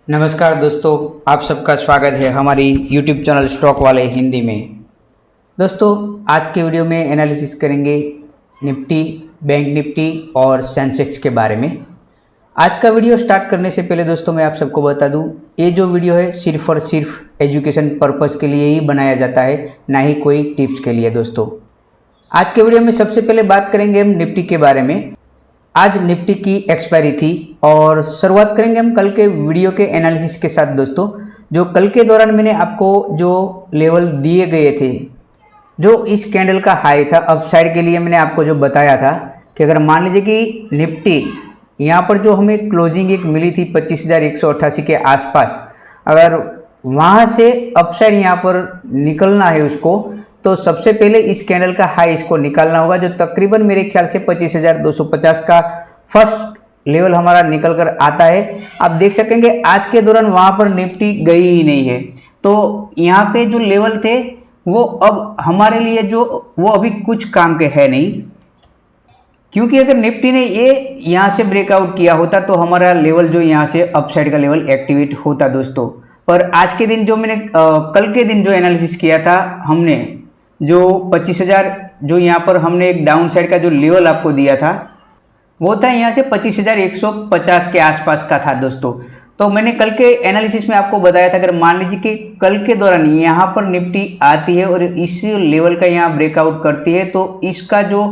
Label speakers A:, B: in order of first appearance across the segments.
A: नमस्कार दोस्तों, आप सबका स्वागत है हमारी YouTube चैनल स्टॉक वाले हिंदी में। दोस्तों, आज के वीडियो में एनालिसिस करेंगे निफ्टी, बैंक निफ्टी और सेंसेक्स के बारे में। आज का वीडियो स्टार्ट करने से पहले दोस्तों मैं आप सबको बता दूं, ये जो वीडियो है सिर्फ और सिर्फ एजुकेशन पर्पज़ के लिए ही बनाया जाता है, ना ही कोई टिप्स के लिए। दोस्तों, आज के वीडियो में सबसे पहले बात करेंगे हम निफ्टी के बारे में। आज निफ्टी की एक्सपायरी थी और शुरुआत करेंगे हम कल के वीडियो के एनालिसिस के साथ। दोस्तों, जो कल के दौरान मैंने आपको जो लेवल दिए गए थे, जो इस कैंडल का हाई था अपसाइड के लिए, मैंने आपको जो बताया था कि अगर मान लीजिए कि निफ्टी यहाँ पर जो हमें क्लोजिंग एक मिली थी 25,188 के आसपास, अगर वहाँ से अपसाइड यहाँ पर निकलना है उसको, तो सबसे पहले इस कैंडल का हाई इसको निकालना होगा, जो तकरीबन मेरे ख्याल से 25,250 का फर्स्ट लेवल हमारा निकल कर आता है। आप देख सकेंगे आज के दौरान वहाँ पर निफ्टी गई ही नहीं है। तो यहाँ पे जो लेवल थे वो अब हमारे लिए जो वो अभी कुछ काम के है नहीं, क्योंकि अगर निफ्टी ने ये यहाँ से ब्रेकआउट किया होता तो हमारा लेवल जो यहाँ से अपसाइड का लेवल एक्टिवेट होता दोस्तों। पर आज के दिन जो मैंने कल के दिन जो एनालिसिस किया था हमने, जो 25,000 जो यहाँ पर हमने एक डाउन साइड का जो लेवल आपको दिया था वो था यहाँ से 25,150 के आसपास का था दोस्तों। तो मैंने कल के एनालिसिस में आपको बताया था, अगर मान लीजिए कि कल के दौरान यहाँ पर निफ्टी आती है और इस लेवल का यहाँ ब्रेकआउट करती है तो इसका जो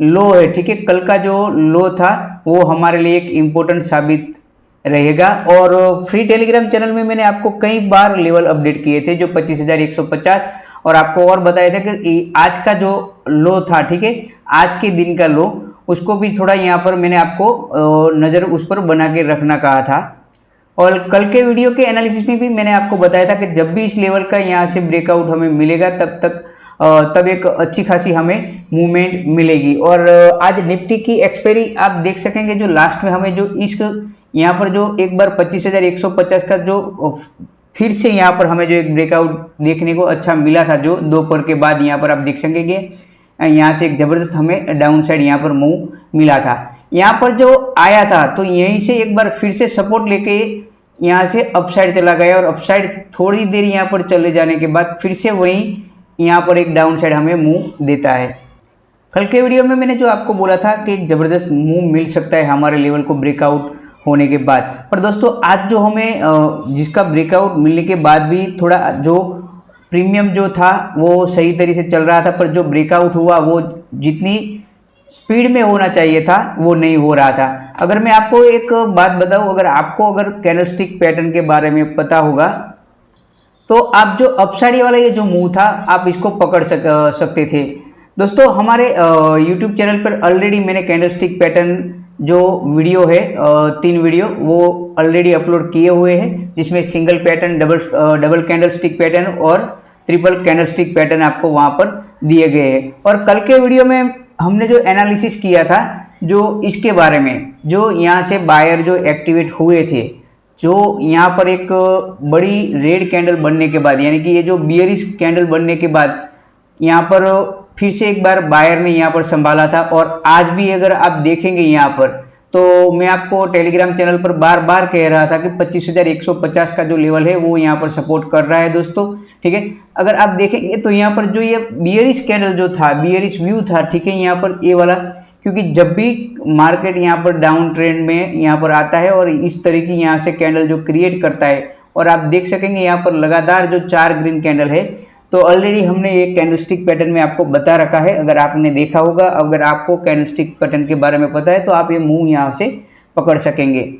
A: लो है, ठीक है, कल का जो लो था वो हमारे लिए एक इम्पोर्टेंट साबित रहेगा। और फ्री टेलीग्राम चैनल में मैंने आपको कई बार लेवल अपडेट किए थे जो 25,150, और आपको और बताया था कि आज का जो लो था, ठीक है, आज के दिन का लो, उसको भी थोड़ा यहाँ पर मैंने आपको नज़र उस पर बना के रखना कहा था। और कल के वीडियो के एनालिसिस में भी मैंने आपको बताया था कि जब भी इस लेवल का यहाँ से ब्रेकआउट हमें मिलेगा तब एक अच्छी खासी हमें मूवमेंट मिलेगी। और आज निफ्टी की एक्सपायरी आप देख सकेंगे, जो लास्ट में हमें जो इस यहाँ पर जो एक बार 25,150 का जो फिर से यहाँ पर हमें जो एक ब्रेकआउट देखने को अच्छा मिला था, जो दोपहर के बाद यहाँ पर आप देख सकेंगे यहाँ से एक ज़बरदस्त हमें डाउन साइड यहाँ पर मूव मिला था। यहाँ पर जो आया था तो यहीं से एक बार फिर से सपोर्ट लेके यहाँ से अपसाइड चला गया, और अपसाइड थोड़ी देर यहाँ पर चले जाने के बाद फिर से वहीं यहाँ पर एक डाउन साइड हमें मूव देता है। कल के वीडियो में मैंने जो आपको बोला था कि एक ज़बरदस्त मूव मिल सकता है हमारे लेवल को ब्रेकआउट होने के बाद, पर दोस्तों आज जो हमें जिसका ब्रेकआउट मिलने के बाद भी थोड़ा जो प्रीमियम जो था वो सही तरीके से चल रहा था, पर जो ब्रेकआउट हुआ वो जितनी स्पीड में होना चाहिए था वो नहीं हो रहा था। अगर मैं आपको एक बात बताऊं, अगर कैंडलस्टिक पैटर्न के बारे में पता होगा तो आप जो अपसाइड वाला ये जो मूव था आप इसको पकड़ सकते थे। दोस्तों, हमारे YouTube चैनल पर ऑलरेडी मैंने कैंडलस्टिक पैटर्न जो वीडियो है 3 वीडियो वो ऑलरेडी अपलोड किए हुए हैं, जिसमें single pattern, double candlestick pattern और ट्रिपल कैंडलस्टिक पैटर्न आपको वहां पर दिए गए हैं। और कल के वीडियो में हमने जो एनालिसिस किया था जो इसके बारे में, जो यहाँ से बायर जो एक्टिवेट हुए थे, जो यहाँ पर एक बड़ी रेड कैंडल बनने के बाद, यानी कि ये जो बियरिश कैंडल बनने के बाद यहाँ पर फिर से एक बार बायर ने यहाँ पर संभाला था। और आज भी अगर आप देखेंगे यहाँ पर, तो मैं आपको टेलीग्राम चैनल पर बार बार कह रहा था कि 25,150 का जो लेवल है वो यहाँ पर सपोर्ट कर रहा है दोस्तों, ठीक है। अगर आप देखेंगे तो यहाँ पर जो ये बियरिश कैंडल जो था, बियरिश व्यू था, ठीक है, यहाँ पर ये वाला, क्योंकि जब भी मार्केट यहाँ पर डाउन ट्रेंड में यहाँ पर आता है और इस तरह की यहाँ से कैंडल जो क्रिएट करता है, और आप देख सकेंगे यहाँ पर लगातार जो 4 ग्रीन कैंडल है, तो ऑलरेडी हमने ये कैंडलस्टिक पैटर्न में आपको बता रखा है, अगर आपने देखा होगा। अगर आपको कैंडलस्टिक पैटर्न के बारे में पता है तो आप ये मूव यहाँ से पकड़ सकेंगे।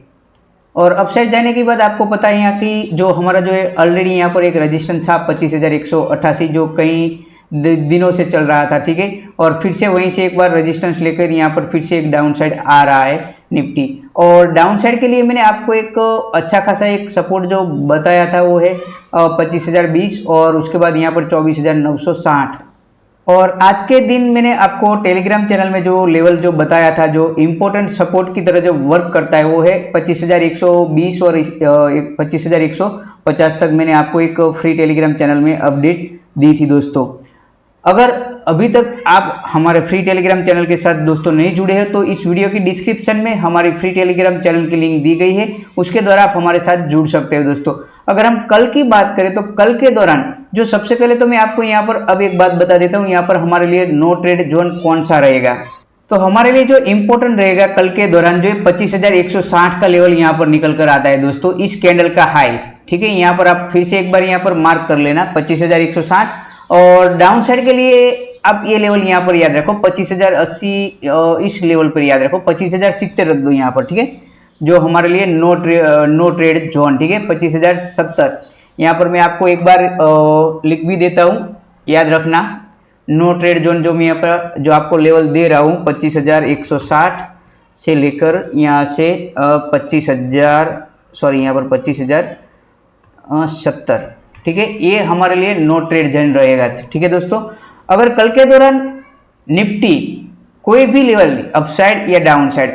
A: और अपसाइड जाने के बाद आपको पता है यहाँ की जो हमारा जो है ऑलरेडी यहाँ पर एक रजिस्टेंस था 25,188 जो कई दिनों से चल रहा था, ठीक है, और फिर से वहीं से एक बार रेजिस्टेंस लेकर यहाँ पर फिर से एक डाउन साइड आ रहा है निफ्टी। और डाउन साइड के लिए मैंने आपको एक अच्छा खासा एक सपोर्ट जो बताया था वो है 25,020, और उसके बाद यहाँ पर 24,960। और आज के दिन मैंने आपको टेलीग्राम चैनल में जो लेवल जो बताया था, जो इम्पोर्टेंट सपोर्ट की तरह जो वर्क करता है, वो है 25,120 और 25,150 तक मैंने आपको एक फ्री टेलीग्राम चैनल में अपडेट दी थी दोस्तों। अगर अभी तक आप हमारे फ्री टेलीग्राम चैनल के साथ दोस्तों नहीं जुड़े हैं तो इस वीडियो की डिस्क्रिप्शन में हमारी फ्री टेलीग्राम चैनल की लिंक दी गई है, उसके द्वारा आप हमारे साथ जुड़ सकते हो दोस्तों। अगर हम कल की बात करें तो कल के दौरान जो सबसे पहले तो मैं आपको यहाँ पर अब एक बात बता देता हूँ, यहाँ पर हमारे लिए नो ट्रेड जोन कौन सा रहेगा। तो हमारे लिए जो इम्पोर्टेंट रहेगा कल के दौरान जो 25,160 का लेवल यहाँ पर निकल कर आता है दोस्तों, इस कैंडल का हाई। ठीक है, यहाँ पर आप फिर से एक बार यहाँ पर मार्क कर लेना 25,160, और डाउन साइड के लिए आप ये लेवल यहाँ पर याद रखो 25,080, इस लेवल पर याद रखो 25,070 रख दो यहाँ पर। ठीक है, जो हमारे लिए नो ट्रेड जोन। ठीक है, 25,070 यहाँ पर मैं आपको एक बार लिख भी देता हूँ, याद रखना। नो ट्रेड जोन जो मैं यहाँ पर जो आपको लेवल दे रहा हूँ 25,160 से लेकर यहाँ से 25,070। ठीक है, ये हमारे लिए नो ट्रेड जोन रहेगा। ठीक है दोस्तों, अगर कल के दौरान निफ्टी कोई भी लेवल अपसाइड या डाउन साइड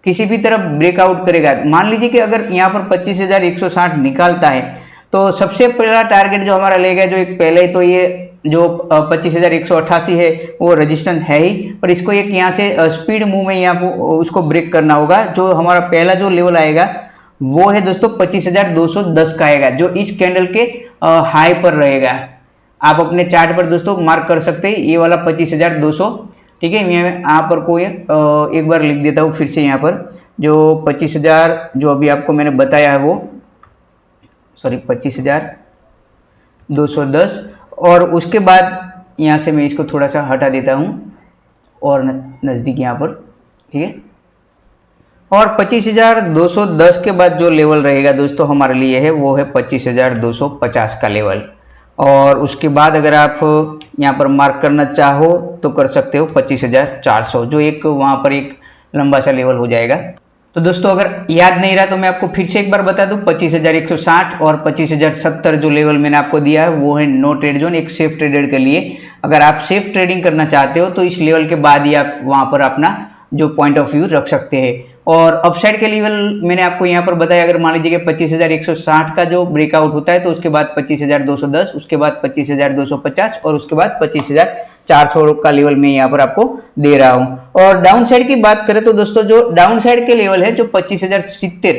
A: किसी भी तरफ ब्रेकआउट करेगा, मान लीजिए कि अगर यहाँ पर 25,160 निकालता है तो सबसे पहला टारगेट जो हमारा लेगा, जो एक पहले तो ये जो 25,188 है वो रेजिस्टेंस है ही, पर इसको एक यहाँ से स्पीड मूव में यहाँ को उसको ब्रेक करना होगा। जो हमारा पहला जो लेवल आएगा वो है दोस्तों 25,210 का आएगा, जो इस कैंडल के हाई पर रहेगा। आप अपने चार्ट पर दोस्तों मार्क कर सकते हैं ये वाला 25,200। ठीक है, मैं यहाँ पर कोई एक बार लिख देता हूँ फिर से, यहाँ पर जो 25,000 जो अभी आपको मैंने बताया है वो 25,210, और उसके बाद यहाँ से मैं इसको थोड़ा सा हटा देता हूँ और नज़दीक यहाँ पर। ठीक है, और 25,210 के बाद जो लेवल रहेगा दोस्तों हमारे लिए है वो है 25,250 का लेवल, और उसके बाद अगर आप यहाँ पर मार्क करना चाहो तो कर सकते हो 25,400, जो एक वहाँ पर एक लंबा सा लेवल हो जाएगा। तो दोस्तों अगर याद नहीं रहा तो मैं आपको फिर से एक बार बता दूं, 25,160 और 25,070 जो लेवल मैंने आपको दिया है वो है नो ट्रेड जोन, एक सेफ ट्रेडर के लिए। अगर आप सेफ ट्रेडिंग करना चाहते हो तो इस लेवल के बाद ही आप वहाँ पर अपना जो पॉइंट ऑफ व्यू रख सकते हैं। और अपसाइड के लेवल मैंने आपको यहाँ पर बताया, अगर मान लीजिए कि 25,160 का जो ब्रेकआउट होता है तो उसके बाद 25,210, उसके बाद 25,250 और उसके बाद 25,400 का लेवल मैं यहाँ पर आपको दे रहा हूँ। और डाउन साइड की बात करें तो दोस्तों जो डाउन साइड के लेवल है जो 25,070,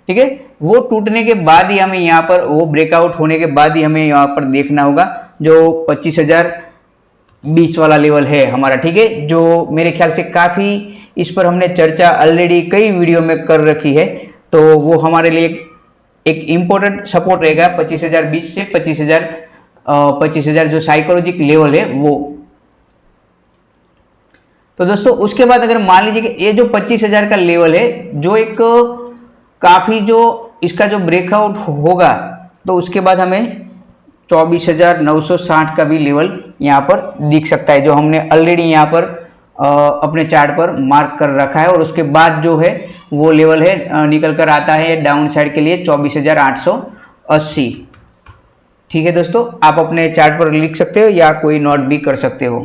A: ठीक है, वो टूटने के बाद ही हमें यहाँ पर वो ब्रेकआउट होने के बाद ही हमें यहाँ पर देखना होगा जो 25,020 वाला लेवल है हमारा। ठीक है, जो मेरे ख्याल से काफ़ी इस पर हमने चर्चा ऑलरेडी कई वीडियो में कर रखी है, तो वो हमारे लिए एक इम्पोर्टेंट सपोर्ट रहेगा 25,020 से 25,000 जो साइकोलॉजिक लेवल है वो। तो दोस्तों उसके बाद अगर मान लीजिए कि ये जो 25,000 का लेवल है जो एक काफ़ी जो इसका जो ब्रेकआउट होगा तो उसके बाद हमें 24,960 का भी लेवल यहाँ पर दिख सकता है, जो हमने ऑलरेडी यहाँ पर अपने चार्ट पर मार्क कर रखा है। और उसके बाद जो है वो लेवल है निकल कर आता है डाउन साइड के लिए 24,880। ठीक है दोस्तों, आप अपने चार्ट पर लिख सकते हो या कोई नोट भी कर सकते हो।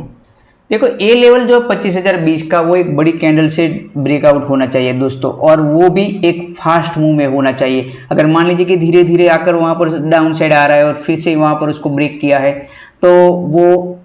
A: देखो ये लेवल जो 25,020 का वो एक बड़ी कैंडल से ब्रेकआउट होना चाहिए दोस्तों, और वो भी एक फास्ट मूव में होना चाहिए। अगर मान लीजिए कि धीरे धीरे आकर वहाँ पर डाउन साइड आ रहा है और फिर से वहाँ पर उसको ब्रेक किया है तो वो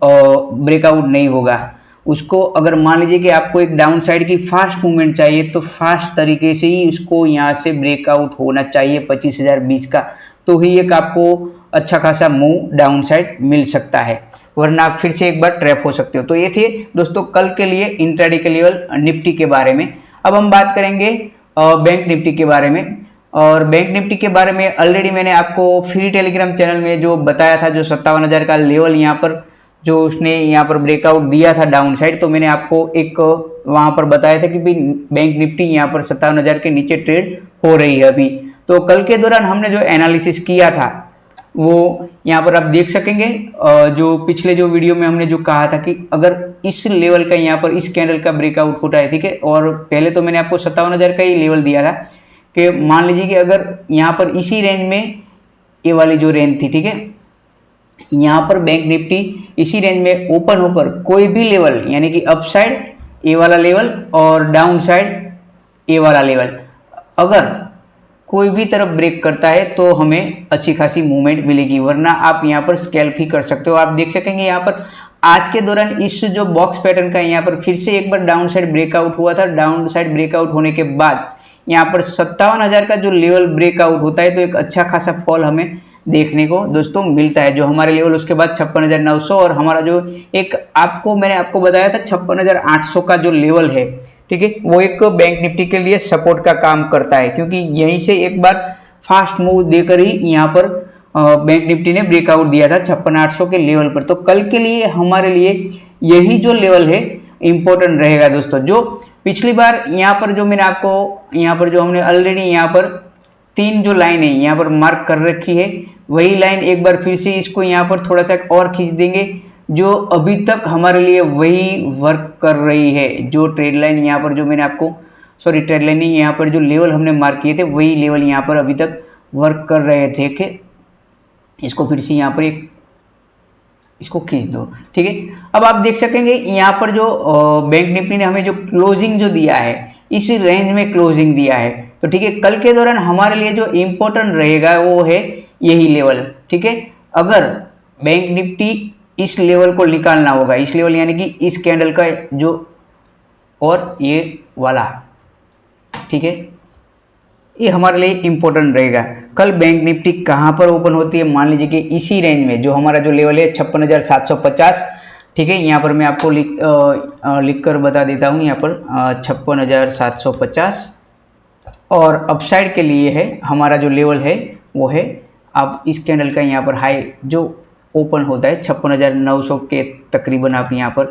A: ब्रेकआउट नहीं होगा। उसको अगर मान लीजिए कि आपको एक डाउन साइड की फास्ट मूवमेंट चाहिए तो फास्ट तरीके से ही उसको यहाँ से ब्रेकआउट होना चाहिए 25,020 का, तो ही एक आपको अच्छा खासा मूव डाउन साइड मिल सकता है, वरना आप फिर से एक बार ट्रैप हो सकते हो। तो ये थे दोस्तों कल के लिए इंट्राडे के लेवल निफ्टी के बारे में। अब हम बात करेंगे बैंक निफ्टी के बारे में। और बैंक निफ्टी के बारे में ऑलरेडी मैंने आपको फ्री टेलीग्राम चैनल में जो बताया था, जो 57,000 का लेवल यहाँ पर जो उसने यहाँ पर ब्रेकआउट दिया था डाउन साइड, तो मैंने आपको एक वहाँ पर बताया था कि भाई बैंक निफ्टी यहाँ पर 57,000 के नीचे ट्रेड हो रही है अभी। तो कल के दौरान हमने जो एनालिसिस किया था वो यहाँ पर आप देख सकेंगे। जो पिछले जो वीडियो में हमने जो कहा था कि अगर इस लेवल का यहाँ पर इस कैंडल का ब्रेकआउट होता है, ठीक है, और पहले तो मैंने आपको 57,000 का ही लेवल दिया था कि मान लीजिए कि अगर यहाँ पर इसी रेंज में ये वाली जो रेंज थी, ठीक है, यहाँ पर बैंक निफ्टी इसी रेंज में ओपन होकर कोई भी लेवल यानी कि अप साइड ए वाला लेवल और डाउन साइड ए वाला लेवल, अगर कोई भी तरफ ब्रेक करता है तो हमें अच्छी खासी मूवमेंट मिलेगी, वरना आप यहाँ पर स्कैल्प ही कर सकते हो। आप देख सकेंगे यहाँ पर आज के दौरान इस जो बॉक्स पैटर्न का यहाँ पर फिर से एक बार डाउन साइड ब्रेकआउट हुआ था। डाउन साइड ब्रेकआउट होने के बाद यहाँ पर 57,000 का जो लेवल ब्रेकआउट होता है तो एक अच्छा खासा फॉल हमें देखने को दोस्तों मिलता है। जो हमारे लेवल उसके बाद 56,900 और हमारा जो एक मैंने आपको बताया था 56,800 का जो लेवल है, ठीक है, वो एक बैंक निफ्टी के लिए सपोर्ट का काम करता है, क्योंकि यहीं से एक बार फास्ट मूव देकर ही यहाँ पर बैंक निफ्टी ने ब्रेकआउट दिया था 56,800 के लेवल पर। तो कल के लिए हमारे लिए यही जो लेवल है इंपॉर्टेंट रहेगा दोस्तों। जो पिछली बार यहाँ पर जो मैंने आपको यहाँ पर जो हमने ऑलरेडी यहाँ पर 3 जो लाइन है यहाँ पर मार्क कर रखी है, वही लाइन एक बार फिर से इसको यहाँ पर थोड़ा सा और खींच देंगे, जो अभी तक हमारे लिए वही वर्क कर रही है। जो ट्रेड लाइन यहाँ पर जो मैंने आपको ट्रेड लाइन नहीं, यहाँ पर जो लेवल हमने मार्क किए थे वही लेवल यहाँ पर अभी तक वर्क कर रहे थे। कि इसको फिर से यहाँ पर इसको खींच दो, ठीक है। अब आप देख सकेंगे यहाँ पर जो बैंक निफ्टी ने हमें जो क्लोजिंग जो दिया है इसी रेंज में क्लोजिंग दिया है, तो ठीक है। कल के दौरान हमारे लिए जो इम्पोर्टेंट रहेगा वो है यही लेवल, ठीक है। अगर बैंक निफ्टी इस लेवल को निकालना होगा, इस लेवल यानी कि इस कैंडल का जो और ये वाला, ठीक है, ये हमारे लिए इम्पोर्टेंट रहेगा। कल बैंक निफ्टी कहाँ पर ओपन होती है, मान लीजिए कि इसी रेंज में जो हमारा जो लेवल है 56,750, ठीक है। यहाँ पर मैं आपको लिख कर बता देता हूँ, यहाँ पर 56,750 और अपसाइड के लिए है हमारा जो लेवल है वो है, आप इस कैंडल का यहाँ पर हाई जो ओपन होता है 56,900 के तकरीबन आप यहाँ पर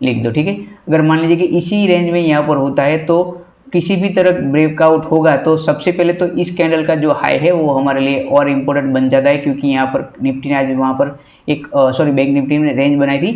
A: लिख दो, ठीक है। अगर मान लीजिए कि इसी रेंज में यहाँ पर होता है तो किसी भी तरह ब्रेकआउट होगा तो सबसे पहले तो इस कैंडल का जो हाई है वो हमारे लिए और इम्पोर्टेंट बन जाता है, क्योंकि यहाँ पर निफ्टी ने आज वहाँ पर बैंक निफ्टी ने रेंज बनाई थी,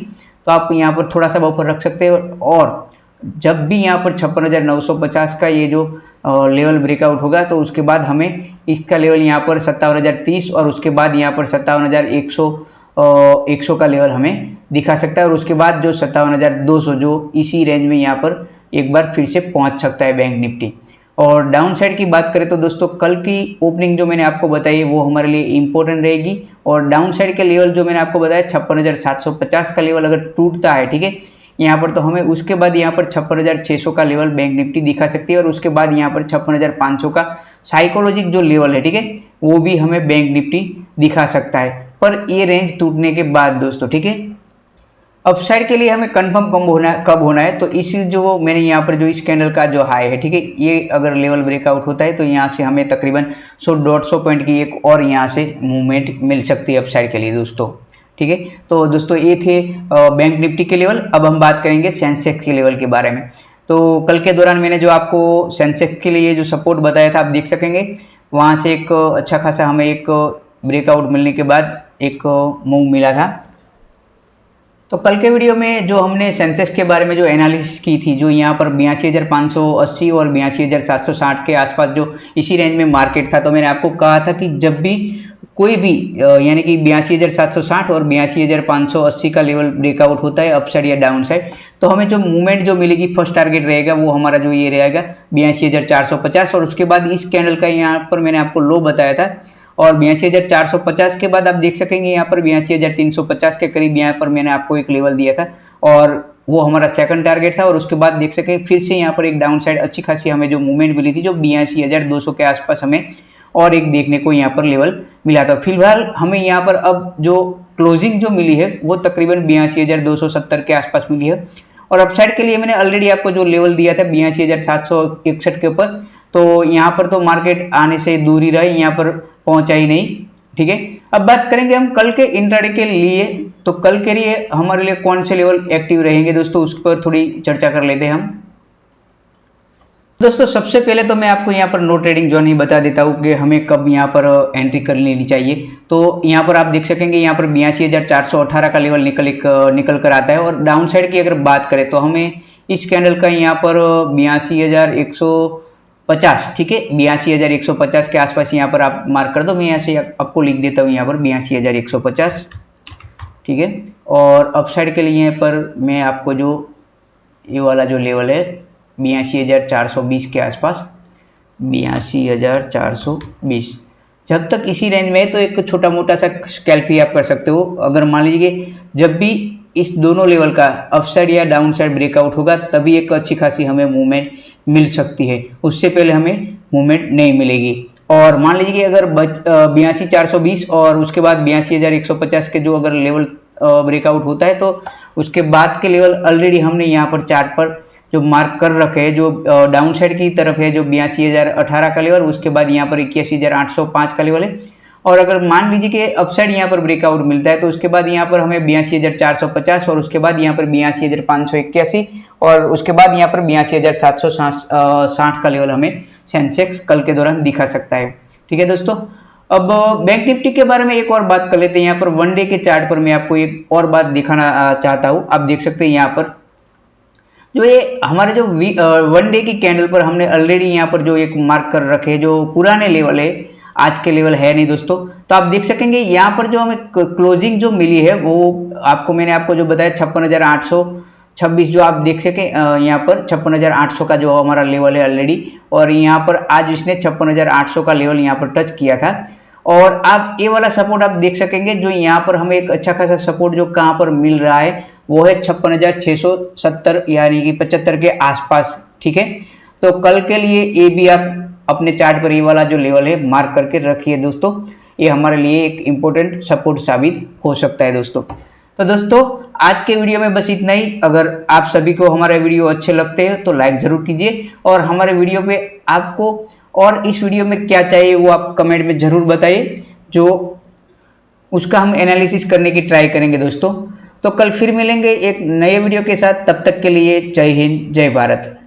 A: तो आप यहाँ पर थोड़ा सा बफर रख सकते हो। और जब भी यहाँ पर 56,950 का ये जो लेवल ब्रेकआउट होगा तो उसके बाद हमें इसका लेवल यहाँ पर 57,030 और उसके बाद यहाँ पर 57,100 का लेवल हमें दिखा सकता है, और उसके बाद जो 57,200 जो इसी रेंज में यहाँ पर एक बार फिर से पहुंच सकता है बैंक निफ्टी। और डाउन साइड की बात करें तो दोस्तों कल की ओपनिंग जो मैंने आपको बताई वो हमारे लिए इंपॉर्टेंट रहेगी, और डाउन साइड का लेवल जो मैंने आपको बताया 56,750 का लेवल अगर टूटता है, ठीक है, यहाँ पर तो हमें उसके बाद यहाँ पर 56,600 का लेवल बैंक निफ्टी दिखा सकती है, और उसके बाद यहाँ पर 56,500 का साइकोलॉजिक जो लेवल है, ठीक है, वो भी हमें बैंक निफ्टी दिखा सकता है, पर ये रेंज टूटने के बाद दोस्तों, ठीक है। अपसाइड के लिए हमें कंफर्म कब होना है, तो इस जो मैंने यहाँ पर जो इस कैंडल का जो हाई है, ठीक है, ये अगर लेवल ब्रेकआउट होता है तो यहाँ से हमें तकरीबन 100-150 पॉइंट की एक और यहाँ से मूवमेंट मिल सकती है अपसाइड के लिए दोस्तों, ठीक है। तो दोस्तों ये थे बैंक निफ्टी के लेवल। अब हम बात करेंगे सेंसेक्स के लेवल के बारे में। तो कल के दौरान मैंने जो आपको सेंसेक्स के लिए जो सपोर्ट बताया था आप देख सकेंगे, वहाँ से एक अच्छा खासा हमें एक ब्रेकआउट मिलने के बाद एक मूव मिला था। तो कल के वीडियो में जो हमने सेंसेक्स के बारे में जो एनालिसिस की थी, जो यहाँ पर 82,580 और 82,760 के आसपास जो इसी रेंज में मार्केट था, तो मैंने आपको कहा था कि जब भी कोई भी यानी कि 82,760 और 82,580 का लेवल ब्रेकआउट होता है अपसाइड या डाउन साइड, तो हमें जो मूवमेंट जो मिलेगी फर्स्ट टारगेट रहेगा वो हमारा जो ये रहेगा 82,450, और उसके बाद इस कैंडल का यहाँ पर मैंने आपको लो बताया था, और 82,450 के बाद आप देख सकेंगे यहाँ पर 82,350 के करीब यहाँ पर मैंने आपको एक लेवल दिया था, और वो हमारा सेकंड टारगेट था। और उसके बाद देख सकें फिर से यहाँ पर एक डाउन साइड अच्छी खासी हमें जो मूवमेंट मिली थी, जो 82,200 के आसपास हमें और एक देखने को यहाँ पर लेवल मिला था। फिलहाल हमें यहाँ पर अब जो क्लोजिंग जो मिली है वो तकरीबन 82,270 के आसपास मिली है, और अपसाइड के लिए मैंने ऑलरेडी आपको जो लेवल दिया था 82,761 के ऊपर, तो यहाँ पर तो मार्केट आने से दूर ही रही, यहाँ पर पहुंचा ही नहीं, ठीक है। अब बात करेंगे हम कल के इंट्राडे के लिए, तो कल के लिए हमारे लिए कौन से लेवल एक्टिव रहेंगे दोस्तों, उस पर थोड़ी चर्चा कर लेते हैं हम। दोस्तों सबसे पहले तो मैं आपको यहाँ पर नो ट्रेडिंग जोन ही बता देता हूँ कि हमें कब यहाँ पर एंट्री कर लेनी चाहिए। तो यहाँ पर आप देख सकेंगे यहाँ पर 82,418 का लेवल निकल कर आता है, और डाउन साइड की अगर बात करें तो हमें इस कैंडल का यहाँ पर 82,150, ठीक है, 82,150 के आसपास यहाँ पर आप मार्क कर दो। मैं यहाँ से आपको लिख देता हूँ यहाँ पर 82,150, ठीक है। और अपसाइड के लिए यहाँ पर मैं आपको जो ये वाला जो लेवल है 82,420 के आसपास, 82,420। जब तक इसी रेंज में है तो एक छोटा मोटा सा स्कैल्प ही आप कर सकते हो। अगर मान लीजिए जब भी इस दोनों लेवल का अपसाइड या डाउन साइड ब्रेकआउट होगा तभी एक अच्छी खासी हमें मूवमेंट मिल सकती है, उससे पहले हमें मूवमेंट नहीं मिलेगी। और मान लीजिए कि अगर 82,420 और उसके बाद 82,150 के जो अगर लेवल ब्रेकआउट होता है तो उसके बाद के लेवल ऑलरेडी हमने यहाँ पर चार्ट पर जो मार्क कर रखे हैं, जो डाउन साइड की तरफ है जो 82,018 का लेवल, उसके बाद यहाँ पर 81,805 का लेवल है। और अगर मान लीजिए कि अपसाइड यहाँ पर ब्रेकआउट मिलता है तो उसके बाद यहाँ पर हमें 82,450 और उसके बाद यहाँ पर 82,581 और उसके बाद यहाँ पर 82,760 का लेवल हमें सेंसेक्स कल के दौरान दिखा सकता है। ठीक है दोस्तों, अब बैंक निफ्टी के बारे में एक और बात कर लेते हैं। यहाँ पर वन डे के चार्ट पर मैं आपको एक और बात दिखाना चाहता हूँ। आप देख सकते हैं यहाँ पर जो ये हमारे जो वन डे की कैंडल पर हमने ऑलरेडी यहाँ पर जो एक मार्क कर रखे जो पुराने लेवल है, आज के लेवल है नहीं दोस्तों। तो आप देख सकेंगे यहाँ पर जो हमें क्लोजिंग जो मिली है वो मैंने आपको जो बताया 56,826 जो आप देख सके यहाँ पर 56,800 का जो हमारा लेवल है ऑलरेडी, और यहाँ पर आज इसने 56,800 का लेवल यहाँ पर टच किया था। और आप ये वाला सपोर्ट आप देख सकेंगे जो यहाँ पर हमें एक अच्छा खासा सपोर्ट जो कहाँ पर मिल रहा है वो है 56,670 यानी कि 75 के आसपास। ठीक है, तो कल के लिए ये भी आप अपने चार्ट पर ये वाला जो लेवल है मार्क करके रखिए दोस्तों, ये हमारे लिए एक इम्पोर्टेंट सपोर्ट साबित हो सकता है दोस्तों। तो दोस्तों आज के वीडियो में बस इतना ही। अगर आप सभी को हमारे वीडियो अच्छे लगते हैं तो लाइक ज़रूर कीजिए, और हमारे वीडियो पे आपको और इस वीडियो में क्या चाहिए वो आप कमेंट में ज़रूर बताइए, जो उसका हम एनालिसिस करने की ट्राई करेंगे दोस्तों। तो कल फिर मिलेंगे एक नए वीडियो के साथ, तब तक के लिए जय हिंद जय भारत।